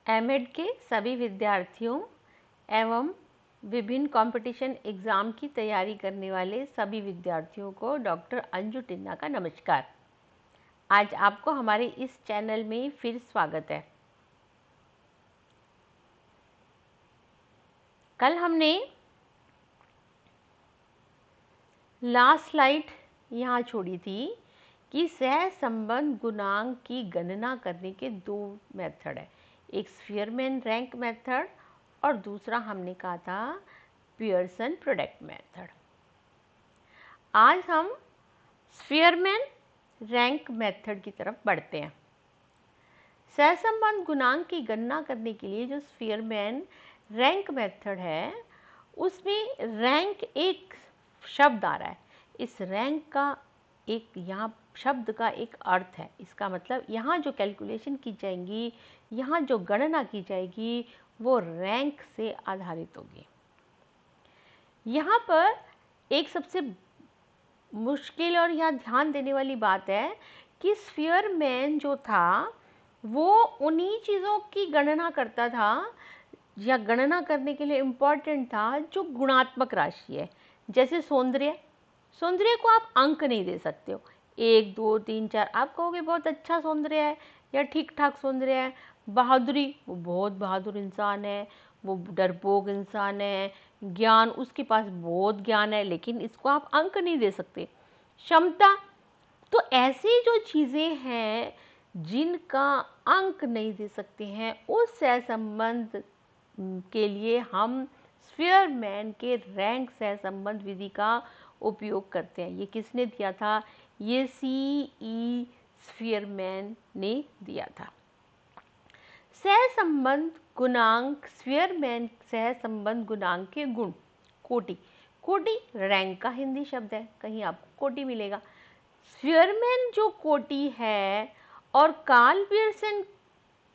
MEd के सभी विद्यार्थियों एवं विभिन्न कंपटीशन एग्ज़ाम की तैयारी करने वाले सभी विद्यार्थियों को डॉक्टर अंजू टिन्ना का नमस्कार। आज आपको हमारे इस चैनल में फिर स्वागत है। कल हमने लास्ट स्लाइड यहाँ छोड़ी थी कि सहसंबंध गुणांक की गणना करने के दो मेथड है, एक स्फीयरमैन रैंक मेथड और दूसरा हमने कहा था पियर्सन प्रोडक्ट मेथड। आज हम स्फीयरमैन रैंक मेथड की तरफ बढ़ते हैं। सहसंबंध गुणांक की गणना करने के लिए जो स्फीयरमैन रैंक मेथड है उसमें रैंक एक शब्द आ रहा है। इस रैंक का एक यहाँ शब्द का एक अर्थ है। इसका मतलब यहाँ जो कैलकुलेशन की जाएंगी, यहाँ जो गणना की जाएगी वो रैंक से आधारित होगी। यहाँ पर एक सबसे मुश्किल और यहाँ ध्यान देने वाली बात है कि स्फीयरमैन जो था वो उन्हीं चीज़ों की गणना करता था या गणना करने के लिए इम्पॉर्टेंट था जो गुणात्मक राशि है। जैसे सौंदर्य को आप अंक नहीं दे सकते हो, 1 2 3 4 आप कहोगे बहुत अच्छा सौंदर्य है या ठीक ठाक सौंदर्य है। बहादुरी, वो बहुत बहादुर इंसान है, वो डरपोक इंसान है। ज्ञान, उसके पास बहुत ज्ञान है, लेकिन इसको आप अंक नहीं दे सकते। क्षमता, तो ऐसी जो चीज़ें हैं जिनका अंक नहीं दे सकते हैं, उस सहसंबंध के लिए हम स्फीयरमैन के रैंक सहसंबंध विधि का उपयोग करते हैं। ये किसने दिया था? ये C.E. स्फीयरमैन ने दिया था। सहसंबंध गुणांक, स्फीयरमैन सहसंबंध गुणांक के गुण, कोटि। कोटि रैंक का हिंदी शब्द है, कहीं आपको कोटि मिलेगा। स्फीयरमैन जो कोटि है और कार्ल पियर्सन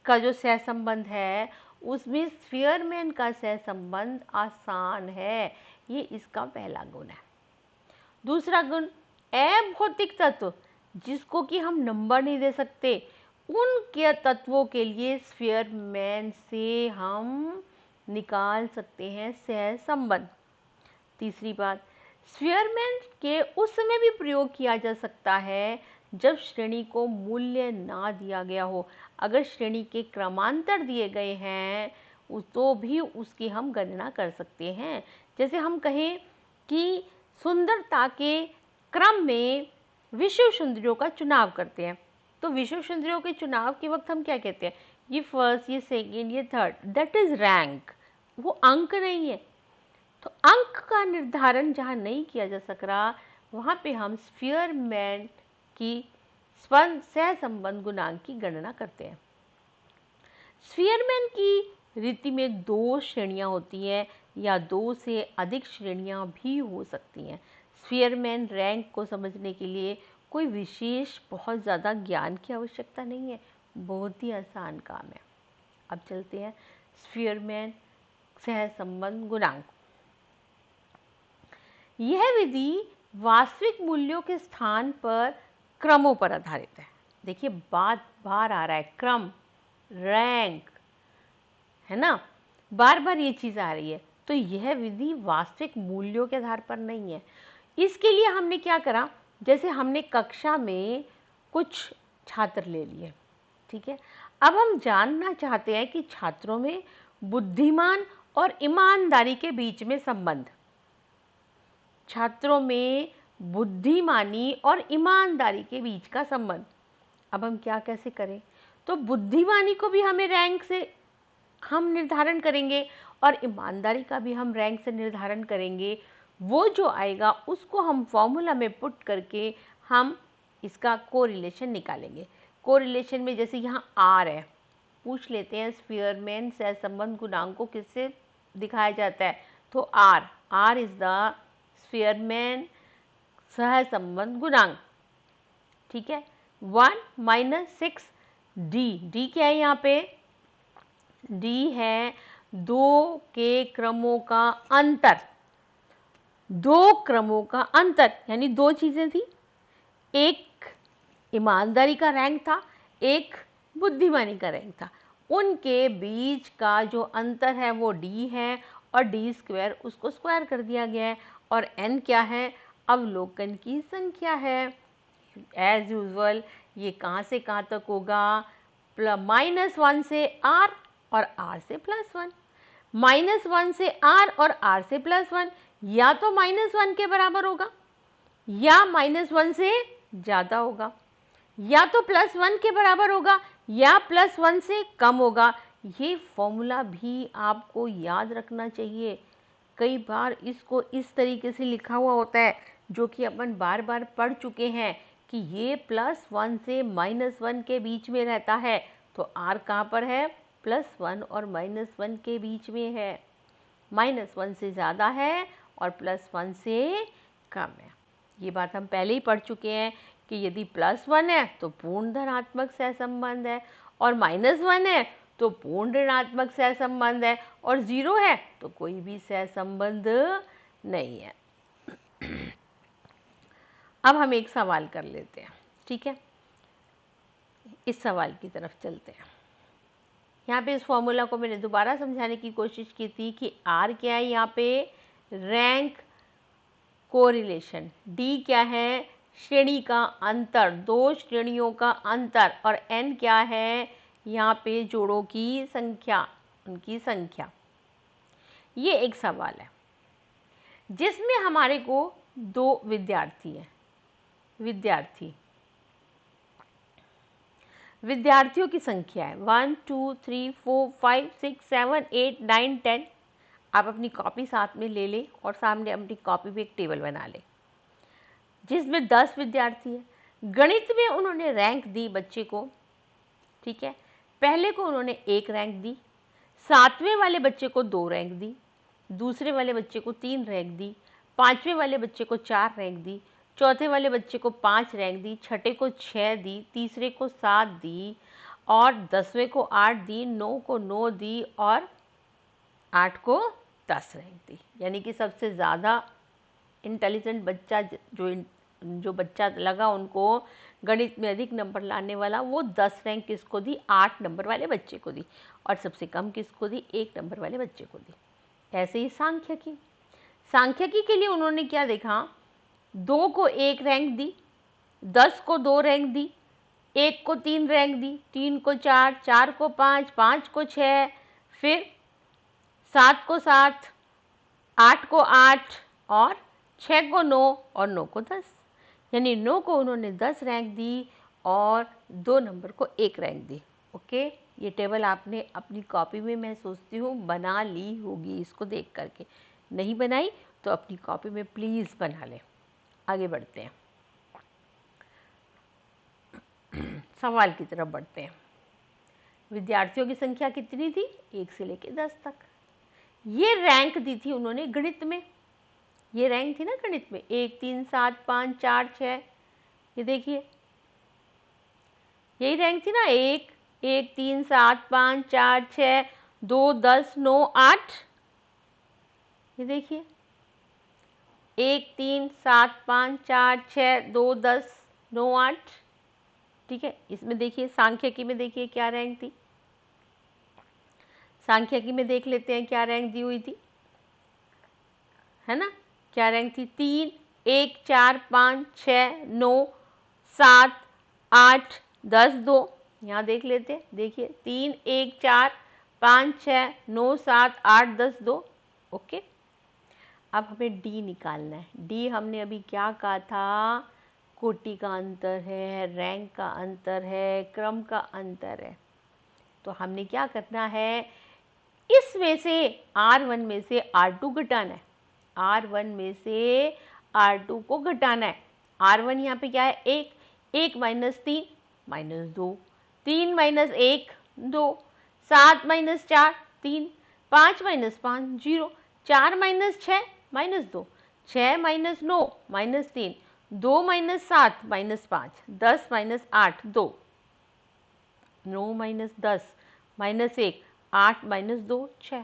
का जो सहसंबंध है उसमें स्फीयरमैन का सहसंबंध आसान है। ये इसका पहला गुण है। दूसरा गुण, अभौतिक तत्व जिसको कि हम नंबर नहीं दे सकते, उनके तत्वों के लिए स्फीयरमैन से हम निकाल सकते हैं सहसंबंध। तीसरी बात, स्फीयरमैन के उस समय भी प्रयोग किया जा सकता है जब श्रेणी को मूल्य ना दिया गया हो। अगर श्रेणी के क्रमांतर दिए गए हैं तो भी उसकी हम गणना कर सकते हैं। जैसे हम कहें कि सुंदरता के क्रम में विश्व सुंदरियों का चुनाव करते हैं, तो विश्व सुंदरियों के चुनाव के वक्त हम क्या कहते हैं? ये फर्स्ट, ये सेकेंड, ये थर्ड, दैट इज रैंक। वो अंक नहीं है। तो अंक का निर्धारण जहाँ नहीं किया जा सक रहा, वहाँ पे हम स्फीयरमैन की सहसंबंध गुणांक की गणना करते हैं। स्फीयरमैन की रीति में 2 श्रेणियाँ होती हैं या 2 से अधिक श्रेणियाँ भी हो सकती हैं। स्फीयरमैन रैंक को समझने के लिए कोई विशेष बहुत ज़्यादा ज्ञान की आवश्यकता नहीं है, बहुत ही आसान काम है। अब चलते हैं स्फीयरमैन सहसंबंध गुणांक। यह विधि वास्तविक मूल्यों के स्थान पर क्रमों पर आधारित है। देखिए बात बार आ रहा है, क्रम, रैंक, है ना, बार बार ये चीज़ आ रही है। तो यह विधि वास्तविक मूल्यों के आधार पर नहीं है। इसके लिए हमने क्या करा, जैसे हमने कक्षा में कुछ छात्र ले लिए, ठीक है। अब हम जानना चाहते हैं कि छात्रों में बुद्धिमान और ईमानदारी के बीच में संबंध, छात्रों में बुद्धिमानी और ईमानदारी के बीच का संबंध। अब हम क्या कैसे करें? तो बुद्धिमानी को भी हमें रैंक से हम निर्धारण करेंगे और ईमानदारी का भी हम रैंक से निर्धारण करेंगे। वो जो आएगा उसको हम फॉर्मूला में पुट करके हम इसका कोरिलेशन निकालेंगे। कोरिलेशन में जैसे यहाँ R है, पूछ लेते हैं स्फीयरमैन सहसंबंध गुणांक को किससे दिखाया जाता है? तो R इज द स्फीयरमैन सहसंबंध गुणांक, ठीक है। 1 - 6 D क्या है यहाँ पे? D है 2 के क्रमों का अंतर। 2 क्रमों का अंतर यानी 2 चीजें थी, एक ईमानदारी का रैंक था, एक बुद्धिमानी का रैंक था। उनके बीच का जो अंतर है वो d है और d स्क्वायर उसको स्क्वायर कर दिया गया है और n क्या है, अवलोकन की संख्या है। एज यूजुअल ये कहाँ से कहाँ तक होगा, -1 से r और r से +1, -1 से r और r से +1, या तो -1 के बराबर होगा या -1 से ज़्यादा होगा, या तो +1 के बराबर होगा या +1 से कम होगा। ये फॉर्मूला भी आपको याद रखना चाहिए। कई बार इसको इस तरीके से लिखा हुआ होता है जो कि अपन बार बार पढ़ चुके हैं कि ये +1 से -1 के बीच में रहता है, तो r कहाँ पर है, +1 और -1 के बीच में है, -1 से ज़्यादा है और +1 से कम है। ये बात हम पहले ही पढ़ चुके हैं कि यदि +1 है तो पूर्ण धनात्मक सहसंबंध है और -1 है तो पूर्ण ऋणात्मक सहसंबंध है और 0 है तो कोई भी सहसंबंध नहीं है। अब हम एक सवाल कर लेते हैं, ठीक है, इस सवाल की तरफ चलते हैं। यहाँ पे इस फॉर्मूला को मैंने दोबारा समझाने की कोशिश की थी कि R क्या है, यहाँ पे रैंक कोरिलेशन, D क्या है, श्रेणी का अंतर, दो श्रेणियों का अंतर, और N क्या है, यहाँ पे जोड़ों की संख्या, उनकी संख्या। ये एक सवाल है जिसमें हमारे को दो विद्यार्थी हैं, विद्यार्थियों की संख्या है 1 2 3 4 5 6 7 8 9 10। आप अपनी कॉपी साथ में ले लें और सामने अपनी कॉपी पे एक टेबल बना लें जिसमें 10 विद्यार्थी हैं। गणित में उन्होंने रैंक दी बच्चे को, ठीक है, पहले को उन्होंने 1 रैंक दी, 7वें वाले बच्चे को 2 रैंक दी, दूसरे वाले बच्चे को 3 रैंक दी, 5वें वाले बच्चे को 4 रैंक दी, चौथे वाले बच्चे को 5 रैंक दी, छठे को 6 दी, तीसरे को 7 दी और 10वें को 8 दी, 9 को 9 दी और 8 को 10 रैंक दी। यानी कि सबसे ज़्यादा इंटेलिजेंट बच्चा जो बच्चा लगा उनको गणित में अधिक नंबर लाने वाला, वो 10 रैंक किसको दी, 8 नंबर वाले बच्चे को दी, और सबसे कम किसको दी, 1 नंबर वाले बच्चे को दी। ऐसे ही सांख्यिकी के लिए उन्होंने क्या देखा, 2 को 1 रैंक दी, 10 को 2 रैंक दी, 1 को 3 रैंक दी, 3 को 4, 4 को 5, 5 को 6, फिर 7 को 7, 8 को 8 और 6 को 9 और 9 को 10। यानी 9 को उन्होंने 10 रैंक दी और 2 नंबर को 1 रैंक दी। ओके, ये टेबल आपने अपनी कॉपी में, मैं सोचती हूँ, बना ली होगी इसको देख करके। नहीं बनाई तो अपनी कॉपी में प्लीज़ बना लें। आगे बढ़ते हैं, सवाल की तरफ बढ़ते हैं। विद्यार्थियों की संख्या कितनी थी, 1 से लेकर 10 तक। ये रैंक दी थी उन्होंने गणित में, ये रैंक थी ना गणित में, 1 3 7 5 4 6, ये देखिए यही रैंक थी ना, 1 1 3 7 5 4 6 2 10 9 8। ये देखिए 1 3 7 5 4 6 2 10 9 8। ठीक है, इसमें देखिए सांख्यिकी में देखिए क्या रैंक थी, सांख्यिकी में देख लेते हैं क्या रैंक दी हुई थी, है ना, क्या रैंक थी, 3 1 4 5 6 9 7 8 10 2। यहाँ देख लेते हैं, देखिए 3 1 4 5 6 9 7 8 10 2। ओके, अब हमें डी निकालना है। डी हमने अभी क्या कहा था, कोटि का अंतर है, रैंक का अंतर है, क्रम का अंतर है। तो हमने क्या करना है, इसमें से R1 में से R2 घटाना है, R1 में से R2 को घटाना है। R1 यहाँ पे क्या है, 1 1 minus 3 minus 2, 3 minus 1 2, 7 minus 4 3, 5 minus 5 0, 4 minus 6 minus 2, 6 minus 9 minus 3, 2 minus 7 minus 5, 10 minus 8 2, 9 minus 10 minus 1 8 minus 2 6।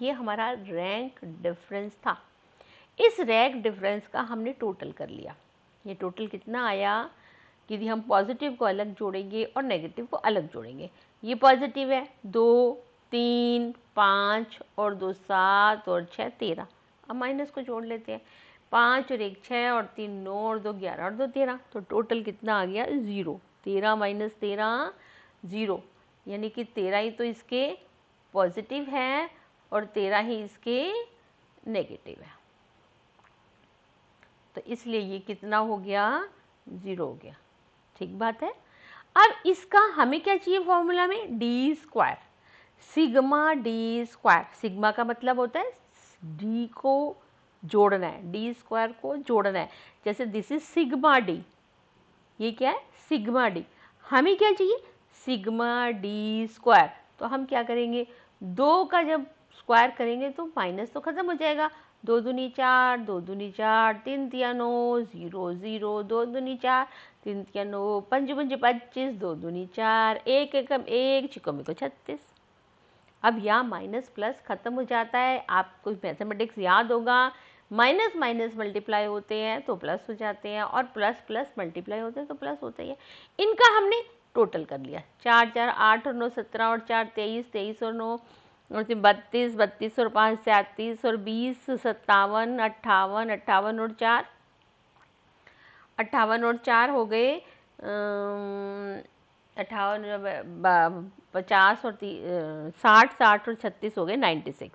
ये हमारा रैंक डिफरेंस था। इस रैंक डिफरेंस का हमने टोटल कर लिया। ये टोटल कितना आया, कि यदि हम पॉजिटिव को अलग जोड़ेंगे और नेगेटिव को अलग जोड़ेंगे। ये पॉजिटिव है 2, 3, 5 और 2 7 और 6 13। अब माइनस को जोड़ लेते हैं, 5 और 1 6 और 3 9 और 2 11 और 2 13, तो टोटल कितना आ गया 0। 13 माइनस 13 0, यानी कि 13 ही तो इसके पॉजिटिव है और 13 ही इसके नेगेटिव है, तो इसलिए ये कितना हो गया 0 हो गया। ठीक बात है। अब इसका हमें क्या चाहिए फॉर्मूला में, D square, sigma d square. Sigma का मतलब होता है डी को जोड़ना है, डी स्क्वायर को जोड़ना है। जैसे दिस इज सिग्मा डी, ये क्या है सिग्मा डी। हमें क्या चाहिए सिग्मा डी स्क्वायर। तो हम क्या करेंगे, 2 का जब स्क्वायर करेंगे तो माइनस तो खत्म हो जाएगा, 2 दूनी 4, 2 दूनी 4, 3 तिया 9, 0 0, 2 दूनी 4, 3 तिया 9, 5 पंजे 25, 2 दूनी 4, 1 एकम 1, छिको मिको 36। अब यहाँ माइनस प्लस खत्म हो जाता है, आपको मैथमेटिक्स याद होगा, माइनस माइनस मल्टीप्लाई होते हैं तो प्लस हो जाते हैं, और प्लस प्लस मल्टीप्लाई होते हैं तो प्लस होते ही है। इनका हमने टोटल कर लिया, 4 4 8 और 9 17 और 4 23, 23 और 9 और 32, 32 और 5 37 और 20 57 58, 58 और 4 58 और 4 हो गए 58 50 और 60 60 और 36 हो गए 96।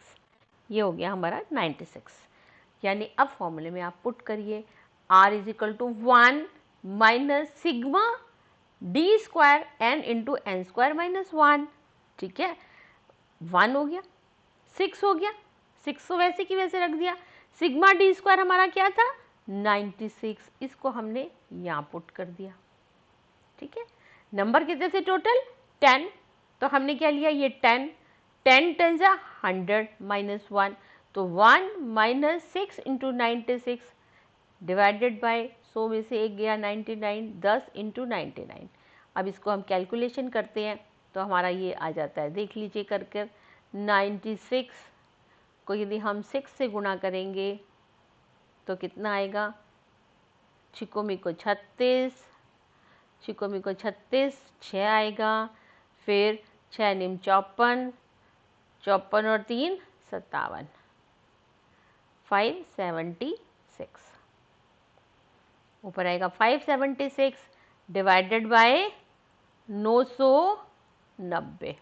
ये हो गया हमारा 96। यानी अब फॉर्मूले में आप पुट करिए r is equal to 1 minus sigma d square n into n square minus 1। ठीक है, 1 हो गया, 6 हो गया, 6 को वैसे की वैसे रख दिया। सिग्मा डी स्क्वायर हमारा क्या था 96, इसको हमने यहाँ पुट कर दिया। ठीक है, नंबर कितने थे टोटल 10, तो हमने क्या लिया ये 10 10 10 100 माइनस 1, तो 1 माइनस 6 इंटू 96 डिवाइडेड बाय 100 में से 1 गया 99, 10 इंटू 99। अब इसको हम कैलकुलेशन करते हैं तो हमारा ये आ जाता है, देख लीजिए कर कर 96 को यदि हम 6 से गुणा करेंगे तो कितना आएगा, छिको मिको 36, छिको मिको 36 6 आएगा, फिर 6 निम 54, 54 और 3 57, 576 ऊपर आएगा 576 डिवाइडेड बाय 990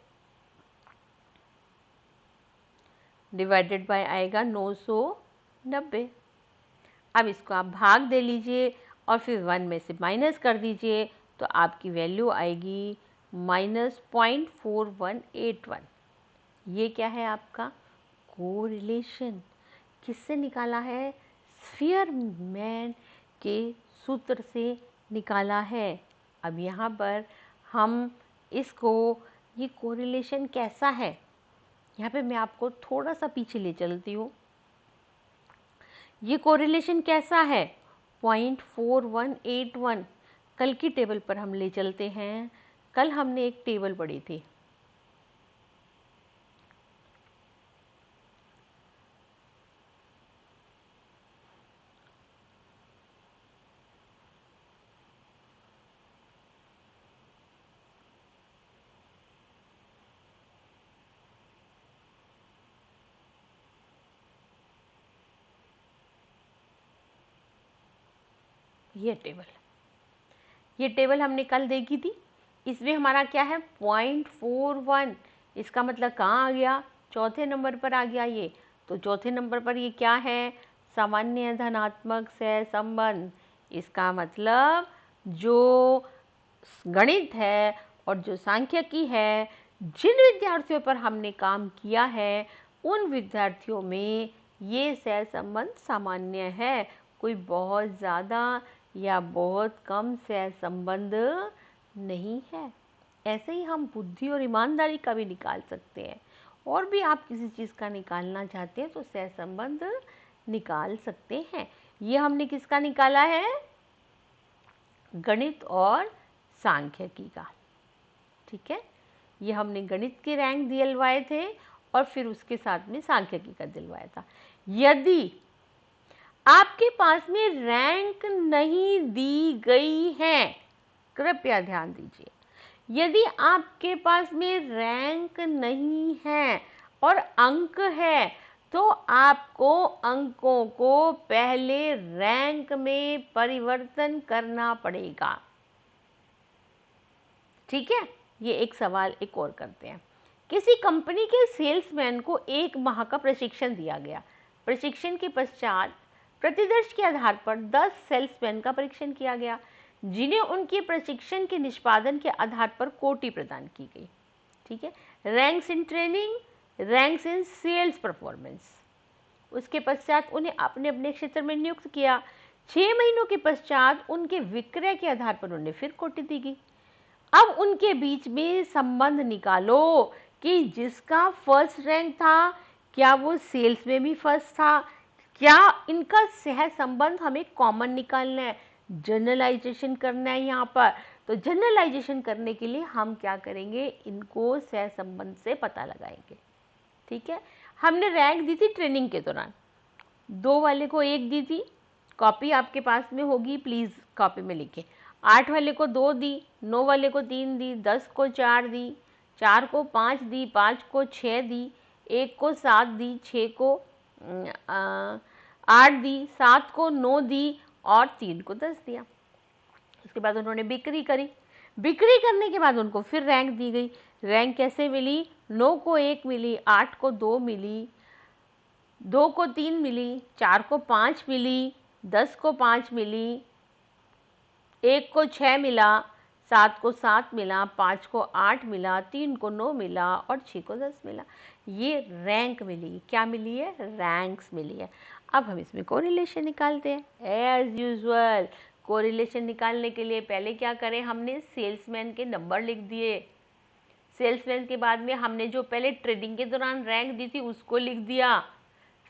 डिवाइडेड बाय आएगा 990। अब इसको आप भाग दे लीजिए और फिर 1 में से माइनस कर दीजिए तो आपकी वैल्यू आएगी -0.4181। ये क्या है आपका कोरिलेशन। किससे निकाला है, स्फीयरमैन के सूत्र से निकाला है। अब यहाँ पर हम इसको, ये कोरिलेशन कैसा है, यहाँ पे मैं आपको थोड़ा सा पीछे ले चलती हूँ। ये कोरिलेशन कैसा है 0.4181। कल की टेबल पर हम ले चलते हैं। कल हमने एक टेबल पढ़ी थी, ये टेबल हमने कल देखी थी। इसमें हमारा क्या है 0.41, इसका मतलब कहाँ आ गया, चौथे नंबर पर आ गया ये। तो चौथे नंबर पर ये क्या है, सामान्य धनात्मक सहसंबंध। इसका मतलब जो गणित है और जो सांख्यिकी है, जिन विद्यार्थियों पर हमने काम किया है उन विद्यार्थियों में ये सहसंबंध सामान्य है, कोई बहुत ज़्यादा या बहुत कम सहसंबंध नहीं है। ऐसे ही हम बुद्धि और ईमानदारी का भी निकाल सकते हैं, और भी आप किसी चीज़ का निकालना चाहते हैं तो सहसंबंध निकाल सकते हैं। ये हमने किसका निकाला है, गणित और सांख्यिकी का। ठीक है, ये हमने गणित के रैंक दिलवाए थे और फिर उसके साथ में सांख्यिकी का दिलवाया था। यदि आपके पास में रैंक नहीं दी गई है कृपया ध्यान दीजिए, यदि आपके पास में रैंक नहीं है और अंक है तो आपको अंकों को पहले रैंक में परिवर्तन करना पड़ेगा। ठीक है, ये एक सवाल एक और करते हैं। किसी कंपनी के सेल्समैन को 1 माह का प्रशिक्षण दिया गया। प्रशिक्षण के पश्चात प्रतिदर्श के आधार पर 10 सेल्समैन का परीक्षण किया गया, जिन्हें उनके प्रशिक्षण के निष्पादन के आधार पर कोटि प्रदान की गई। ठीक है, ranks in training, ranks in sales performance. उसके पश्चात उन्हें अपने अपने क्षेत्र में नियुक्त किया। 6 महीनों के पश्चात उनके विक्रय के आधार पर उन्हें फिर कोटि दी गई। अब उनके बीच में संबंध निकालो कि जिसका फर्स्ट रैंक था, क्या वो सेल्स में भी फर्स्ट था, क्या इनका सह संबंध हमें कॉमन निकालना है, जनरलाइजेशन करना है यहाँ पर। तो जनरलाइजेशन करने के लिए हम क्या करेंगे, इनको सह संबंध से पता लगाएंगे। ठीक है, हमने रैंक दी थी ट्रेनिंग के दौरान, 2 वाले को 1 दी थी, कॉपी आपके पास में होगी, प्लीज़ कॉपी में लिखें। 8 वाले को 2 दी, 9 वाले को 3 दी, 10 को 4 दी, 4 को 5 दी, 5 को 6 दी, 1 को 7 दी, 6 को 8 दी, 7 को 9 दी और 3 को 10 दिया। उसके बाद उन्होंने बिक्री करी। बिक्री करने के बाद उनको फिर रैंक दी गई। रैंक कैसे मिली, 9 को 1 मिली, 8 को 2 मिली, 2 को 3 मिली, 4 को 5 मिली, 10 को 5 मिली, 1 को 6 मिला, 7 को 7 मिला, 5 को 8 मिला, 3 को 9 मिला और 6 को 10 मिला। ये रैंक मिली। क्या मिली है, रैंक्स मिली है। अब हम इसमें कोरिलेशन निकालते हैं। एज यूजुअल कोरिलेशन निकालने के लिए पहले क्या करें, हमने सेल्समैन के नंबर लिख दिए। सेल्समैन के बाद में हमने जो पहले ट्रेडिंग के दौरान रैंक दी थी उसको लिख दिया,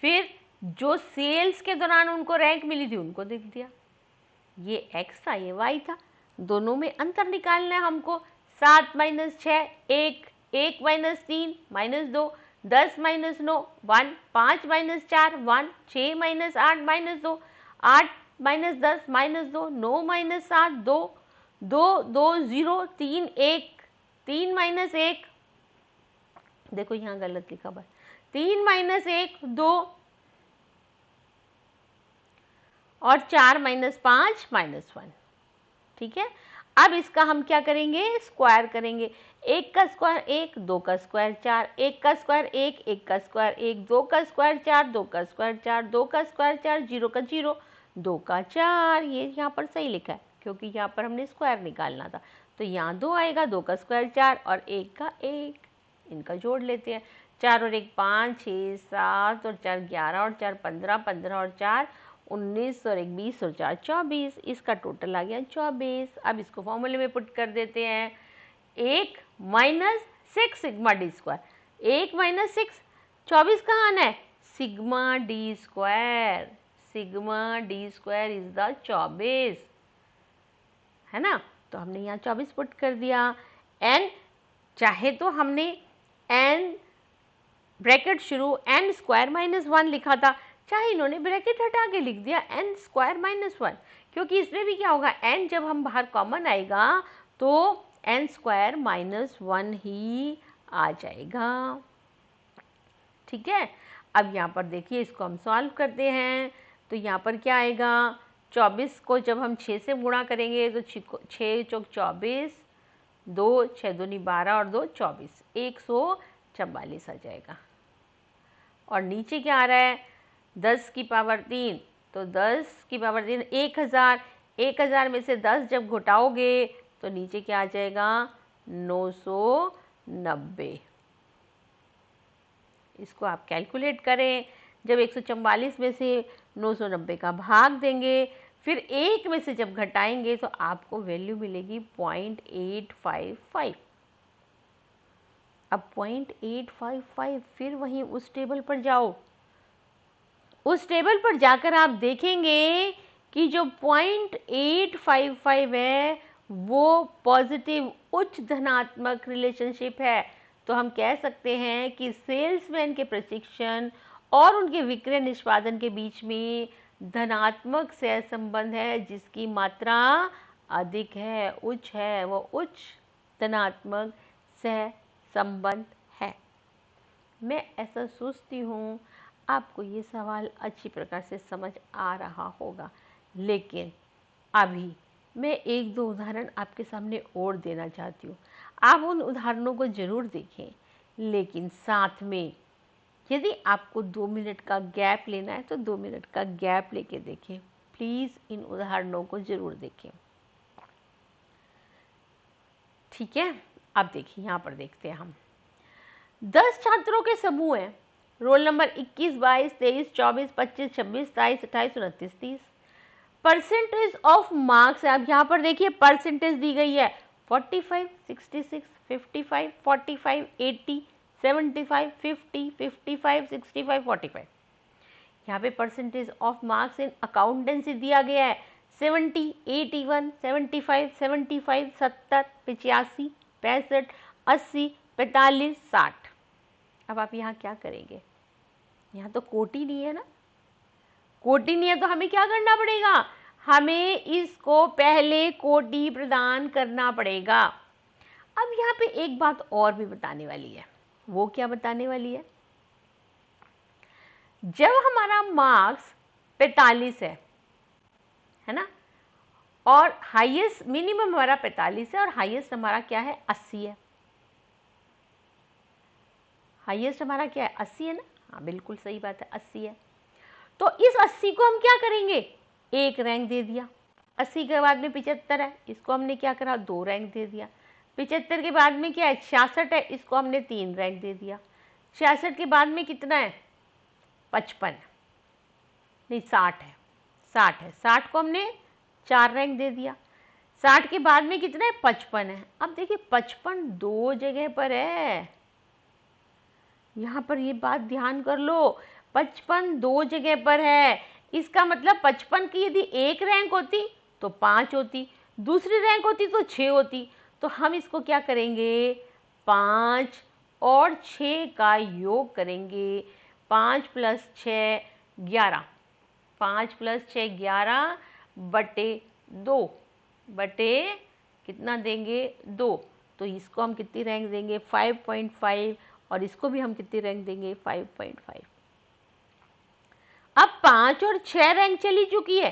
फिर जो सेल्स के दौरान उनको रैंक मिली थी उनको लिख दिया। ये x था, ये y था, दोनों में अंतर निकालना है हमको। 7 - 6 1, 1 - 3 -2, 10 - 9 1, 5 - 4 1, 6 - 8 -2, 8 - 10 -2, 9 - 7 2, 2 2 0, 3 1, 3 - 1, देखो यहाँ गलत लिखा हुआ, 3 - 1 2 और 4 - 5 -1। ठीक है, अब इसका हम क्या करेंगे, स्क्वायर करेंगे। 1 का स्क्वायर 1, 2 का स्क्वायर 4, 1 का स्क्वायर 1, 1 का स्क्वायर 1, 2 का स्क्वायर 4, 2 का स्क्वायर 4, 2 का स्क्वायर 4, 0 का 0, 2 का 4। ये यहाँ पर सही लिखा है क्योंकि यहाँ पर हमने स्क्वायर निकालना था। तो यहाँ 2 आएगा, 2 का स्क्वायर 4 और 1 का 1, इनका जोड़ लेते हैं। 4 और 1 5, 6 7 और 4 11 और 4 15, 15 और 4 19 और 1 20 और 4 24, इसका टोटल आ गया 24। अब इसको फॉर्मूले में पुट कर देते हैं। 1 - 6 सिग्मा डी स्क्वायर, 1 - 6 24 कहाँ आना है, sigma d square. Sigma d square is the 24, है ना। तो हमने यहाँ 24 पुट कर दिया। एन चाहे तो हमने एन ब्रैकेट शुरू एन स्क्वायर -1 लिखा था, चाहे इन्होंने ब्रैकेट हटा के लिख दिया एन स्क्वायर -1, क्योंकि इसमें भी क्या होगा, एन जब हम बाहर कॉमन आएगा तो एन स्क्वायर -1 ही आ जाएगा। ठीक है, अब यहाँ पर देखिए इसको हम सॉल्व करते हैं। तो यहाँ पर क्या आएगा, 24 को जब हम 6 से गुणा करेंगे तो 6 चौक 24, 2 6 दूनी 12 और 2 24, 144 आ जाएगा। और नीचे क्या आ रहा है, 10 की पावर 3, तो 10 की पावर 3 1000, 1000 में से 10 जब घटाओगे तो नीचे क्या आ जाएगा, 990। इसको आप कैलकुलेट करें। जब 144 में से 990 का भाग देंगे, फिर 1 में से जब घटाएंगे तो आपको वैल्यू मिलेगी 0.855। अब 0.855, फिर वहीं उस टेबल पर जाओ, उस टेबल पर जाकर आप देखेंगे कि जो 0.855 है वो पॉजिटिव उच्च धनात्मक रिलेशनशिप है। तो हम कह सकते हैं कि सेल्समैन के प्रशिक्षण और उनके विक्रय निष्पादन के बीच में धनात्मक सहसंबंध है, जिसकी मात्रा अधिक है, उच्च है, वो उच्च धनात्मक सह संबंध है। मैं ऐसा सोचती हूँ आपको ये सवाल अच्छी प्रकार से समझ आ रहा होगा, लेकिन अभी मैं एक दो उदाहरण आपके सामने और देना चाहती हूँ। आप उन उदाहरणों को जरूर देखें, लेकिन साथ में यदि आपको 2 मिनट का गैप लेना है तो 2 मिनट का गैप लेके देखें। प्लीज़ इन उदाहरणों को जरूर देखें। ठीक है, अब देखिए यहाँ पर देखते हैं हम 10 छात्रों के समूह हैं। Roll number 21, 22, 23, 24, 25, 26, 27, 28, 29, 30। Percentage of marks है। अब यहाँ पर देखिए परसेंटेज दी गई है 45, 66, 55, 45, 80, 75, 50, 55, 65, 45। यहाँ पे percentage of marks in accountancy दिया गया है 70, 81, 75, 75, 70, 85, 65, 80, 45, 60। अब आप यहाँ क्या करेंगे? यहाँ तो कोटि नहीं है ना, कोटि नहीं है तो हमें क्या करना पड़ेगा? हमें इसको पहले कोटि प्रदान करना पड़ेगा। अब यहाँ पे एक बात और भी बताने वाली है। वो क्या बताने वाली है? जब हमारा मार्क्स 45 है ना, और हाईएस्ट मिनिमम हमारा 45 है और हाईएस्ट हमारा क्या है 80 है। हाईएस्ट हमारा क्या है 80 है ना, हाँ बिल्कुल सही बात है 80 है। तो इस 80 को हम क्या करेंगे? एक रैंक दे दिया। 80 के बाद में 75 है, इसको हमने क्या करा? 2 रैंक दे दिया। 75 के बाद में क्या है? 66 है, इसको हमने 3 रैंक दे दिया। 66 के बाद में कितना है? 55 नहीं 60 है, 60 है। 60 को हमने 4 रैंक दे दिया। 60 के बाद में कितना है? 55 है। अब देखिए 55 2 जगह पर है, यहाँ पर ये बात ध्यान कर लो, 55 2 जगह पर है। इसका मतलब 55 की यदि एक रैंक होती तो 5 होती, दूसरी रैंक होती तो 6 होती। तो हम इसको क्या करेंगे? 5 और 6 का योग करेंगे। 5 + 6 11, 5 + 6 11 बटे 2 बटे कितना देंगे? 2। तो इसको हम कितनी रैंक देंगे? 5.5, और इसको भी हम कितनी रैंक देंगे? 5.5। अब 5 और 6 रैंक चली चुकी है।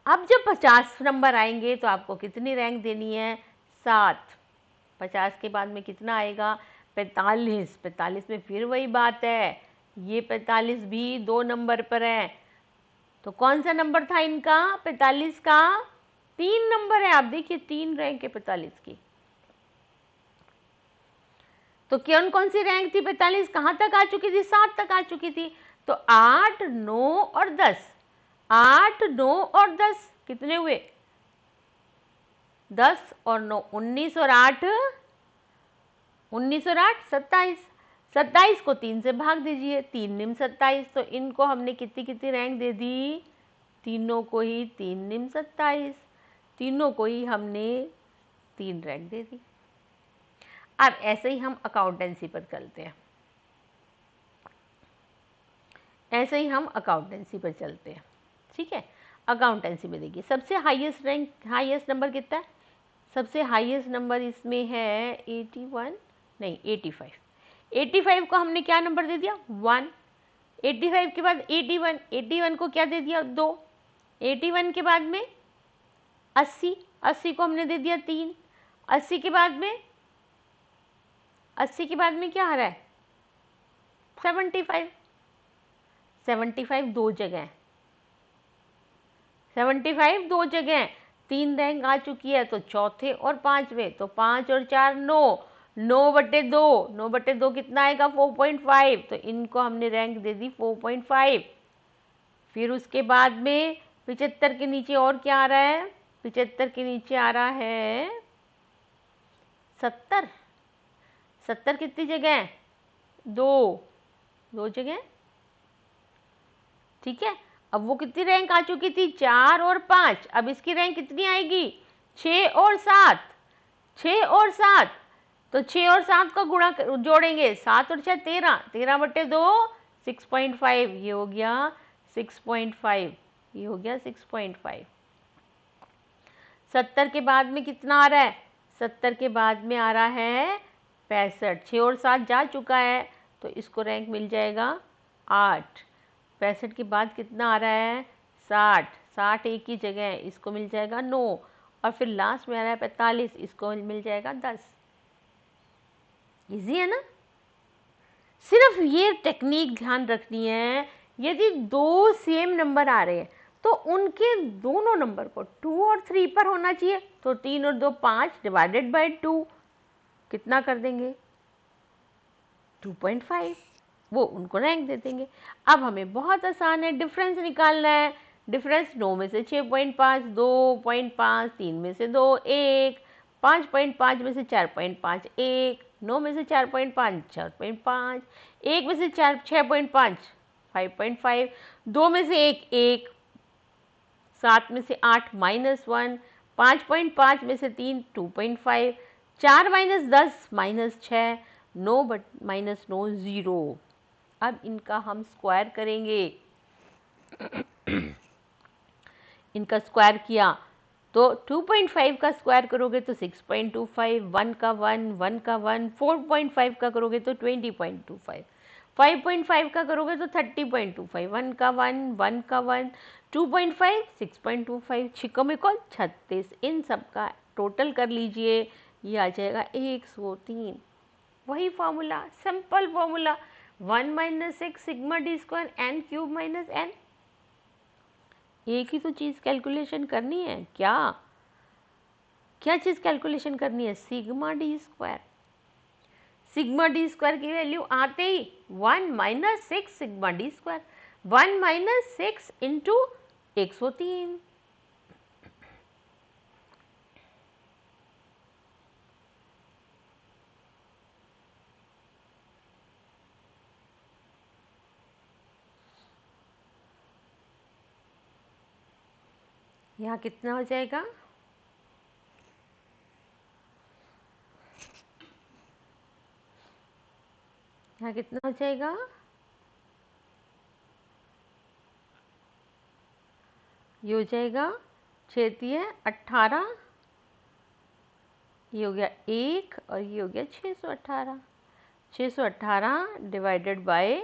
अब जब 50 नंबर आएंगे तो आपको कितनी रैंक देनी है? 7। 50 के बाद में कितना आएगा? 45। 45 में फिर वही बात है, ये 45 भी 2 नंबर पर है। तो कौन सा नंबर था इनका? 45 का 3 नंबर है। आप देखिए 3 रैंक है 45 की। तो कौन कौन सी रैंक थी? 45 कहाँ तक आ चुकी थी? 7 तक आ चुकी थी। तो 8, 9 और 10, 8, 9 और 10 कितने हुए? 10 और 9 19 और 8 19 और 8 27। 27 को 3 से भाग दीजिए, 3 निम 27। तो इनको हमने कितनी कितनी रैंक दे दी? तीनों को ही 3 निम 27, तीनों को ही हमने 3 रैंक दे दी। अब ऐसे ही हम अकाउंटेंसी पर चलते हैं, ऐसे ही हम अकाउंटेंसी पर चलते हैं। ठीक है, अकाउंटेंसी में देखिए सबसे हाईएस्ट रैंक, हाईएस्ट नंबर कितना है? सबसे हाईएस्ट नंबर इसमें है 81 नहीं 85। 85 को हमने क्या नंबर दे दिया? 1। 85 के बाद 81, 81 को क्या दे दिया? 2। 81 के बाद में 80, 80 को हमने दे दिया 3। 80 के बाद में 80 के बाद में क्या आ रहा है? 75। 75 2 जगह, 75 2 जगह, 3 रैंक आ चुकी है। तो चौथे और पांचवें, तो 5 और 4 9, 9 बटे 2, 9 बटे 2 कितना आएगा? 4.5। तो इनको हमने रैंक दे दी 4.5। फिर उसके बाद में 75 के नीचे और क्या आ रहा है? 75 के नीचे आ रहा है 70। 70 कितनी जगह है? 2 जगह। ठीक है, अब वो कितनी रैंक आ चुकी थी? 4 और 5। अब इसकी रैंक कितनी आएगी? 6 और 7। 6 और 7, तो 6 और 7 का गुणा जोड़ेंगे, 7 और 6 13, 13 बटे 2 6.5। ये हो गया 6.5, ये हो गया 6.5। 70 के बाद में कितना आ रहा है? 70 के बाद में आ रहा है 65। 6 और 7 जा चुका है, तो इसको रैंक मिल जाएगा 8। 65 के बाद कितना आ रहा है? 60। 60 एक ही जगह है, इसको मिल जाएगा 9। और फिर लास्ट में आ रहा है 45, इसको मिल जाएगा 10। इजी है ना? सिर्फ ये टेक्निक ध्यान रखनी है, यदि दो सेम नंबर आ रहे हैं तो उनके दोनों नंबर को 2 और 3 पर होना चाहिए। तो 3 और 2 5 डिवाइडेड बाय 2 कितना कर देंगे? 2.5। वो उनको रैंक दे देंगे। अब हमें बहुत आसान है, डिफरेंस निकालना है। डिफरेंस 9 में से 6.5, 2.5, 3 में से 2, 1, 5.5 में से 4.5, 1, 9 में से 4.5, 4.5, 1 में से 4, 6.5, 5.5, 2 में से 1, 1, 7 में से 8, -1, 5.5 में से 3, 2.5, 4 माइनस 10 -6, 9 बट -9 0। अब इनका हम स्क्वायर करेंगे। इनका स्क्वायर किया तो 2.5 का स्क्वायर करोगे तो 6.25, 1 का 1, 1 का 1, 4.5 का करोगे तो 20.25, 5.5 का करोगे तो 30.25, 1 का 1, 1 का 1, 2.5, 6.25, छिको में को 36। इन सब का टोटल कर लीजिए, ये आ जाएगा 103। वही formula, simple formula, 1 - 6 sigma d square n cube minus n। एक ही तो चीज़ कैलकुलेशन करनी है। क्या क्या चीज़ कैलकुलेशन करनी है? Sigma d square. Sigma d square की वैल्यू आते ही 1 - 6 सिग्मा डी स्क्वायर, 1 - 6 इंटू 103। यहाँ कितना हो जाएगा? यहाँ कितना हो जाएगा? ये हो जाएगा 6 × 18, ये हो गया 1 और ये हो गया 618। 618 डिवाइडेड बाय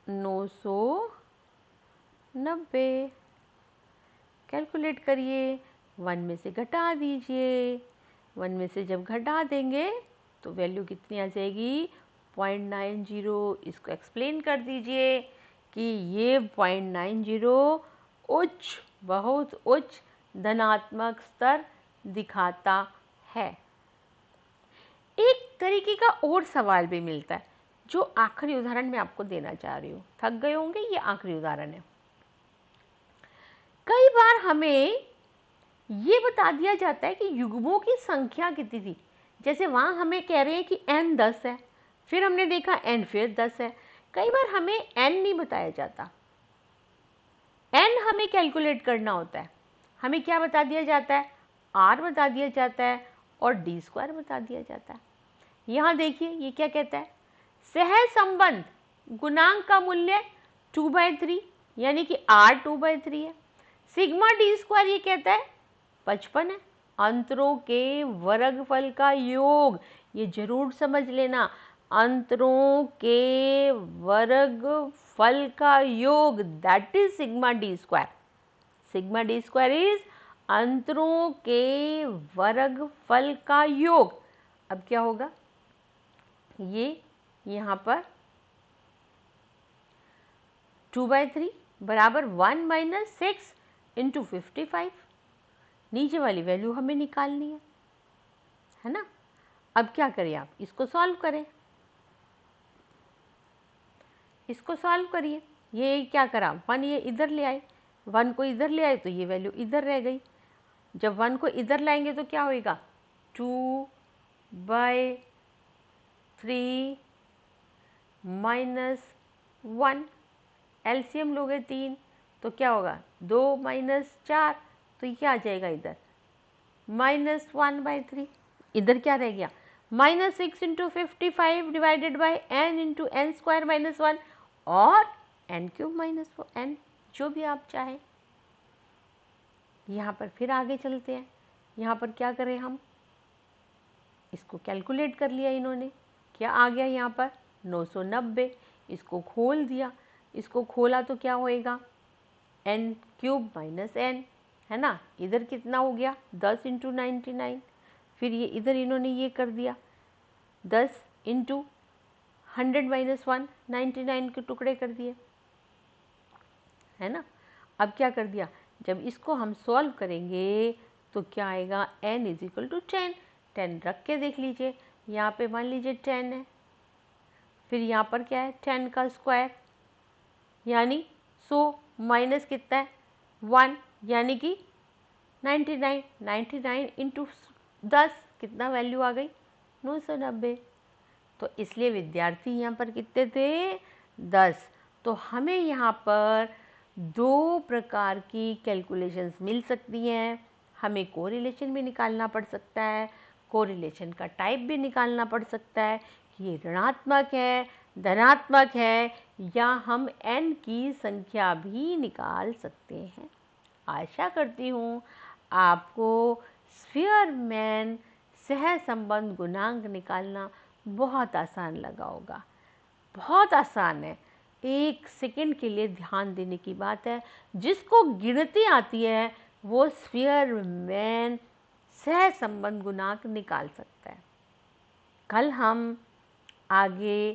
990। कैलकुलेट करिए, 1 में से घटा दीजिए। 1 में से जब घटा देंगे तो वैल्यू कितनी आ जाएगी? 0.90। इसको एक्सप्लेन कर दीजिए कि ये 0.90 उच्च, बहुत उच्च धनात्मक स्तर दिखाता है। एक तरीके का और सवाल भी मिलता है, जो आखिरी उदाहरण मैं आपको देना चाह रही हूँ। थक गए होंगे, ये आखिरी उदाहरण है। कई बार हमें ये बता दिया जाता है कि युग्मों की संख्या कितनी थी। जैसे वहाँ हमें कह रहे हैं कि n 10 है, फिर हमने देखा n फिर 10 है। कई बार हमें n नहीं बताया जाता, n हमें कैलकुलेट करना होता है। हमें क्या बता दिया जाता है? r बता दिया जाता है और d स्क्वायर बता दिया जाता है। यहाँ देखिए ये क्या कहता है? सहसंबंध गुणांक का मूल्य 2/3, यानी कि r 2/3 है। सिग्मा डी स्क्वायर ये कहता है 55 है। अंतरों के वर्गफल का योग, ये जरूर समझ लेना, अंतरों के वर्गफल का योग, that is sigma d square. Sigma d square is अंतरों के वर्गफल का योग। अब क्या होगा? ये यहाँ पर 2/3 बराबर 1 - 6 इंटू 55। नीचे वाली वैल्यू हमें निकालनी है ना? अब क्या करें आप? इसको सॉल्व करें। इसको सॉल्व करिए। ये क्या करा? 1 ये इधर ले आए, 1 को इधर ले आए तो ये वैल्यू इधर रह गई। जब 1 को इधर लाएंगे तो क्या होएगा? 2/3 - 1। एलसीएम लोगे 3 तो क्या होगा? 2 - 4, तो ये क्या आ जाएगा इधर? -1/3। इधर क्या रह गया? -6 into 55 divided by n into n square -1 और n क्यूब -4, n जो भी आप चाहें यहाँ पर फिर आगे चलते हैं। यहाँ पर क्या करें हम, इसको कैलकुलेट कर लिया इन्होंने, क्या आ गया यहाँ पर 990। इसको खोल दिया, इसको खोला तो क्या होएगा n क्यूब माइनस n, है ना। इधर कितना हो गया 10 इंटू 99। फिर ये इधर इन्होंने ये कर दिया 10 इंटू 100 माइनस 1, 99 के टुकड़े कर दिए, है ना। अब क्या कर दिया, जब इसको हम सॉल्व करेंगे तो क्या आएगा n इज इक्वल टू 10। 10 रख के देख लीजिए, यहाँ पे मान लीजिए 10 है, फिर यहाँ पर क्या है 10 का स्क्वायर यानी 100 माइनस कितना है 1 यानी कि 99। 99 इंटू 10 कितना वैल्यू आ गई 990। तो इसलिए विद्यार्थी यहाँ पर कितने थे 10। तो हमें यहाँ पर दो प्रकार की कैलकुलेशंस मिल सकती हैं। हमें कोरिलेशन भी निकालना पड़ सकता है, कोरिलेशन का टाइप भी निकालना पड़ सकता है कि ये ऋणात्मक है, धनात्मक है, या हम n की संख्या भी निकाल सकते हैं। आशा करती हूँ आपको स्फीयरमैन सहसंबंध गुणांक निकालना बहुत आसान लगा होगा। बहुत आसान है, 1 सेकंड के लिए ध्यान देने की बात है। जिसको गिनती आती है वो स्फीयरमैन सहसंबंध गुणांक निकाल सकता है। कल हम आगे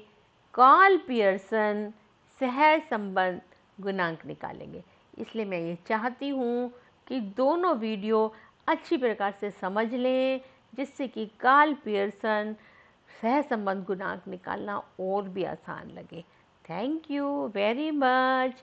कार्ल पियर्सन सहसंबंध गुणांक निकालेंगे। इसलिए मैं ये चाहती हूँ कि दोनों वीडियो अच्छी प्रकार से समझ लें, जिससे कि कार्ल पियर्सन सहसंबंध गुणांक निकालना और भी आसान लगे। Thank you very much.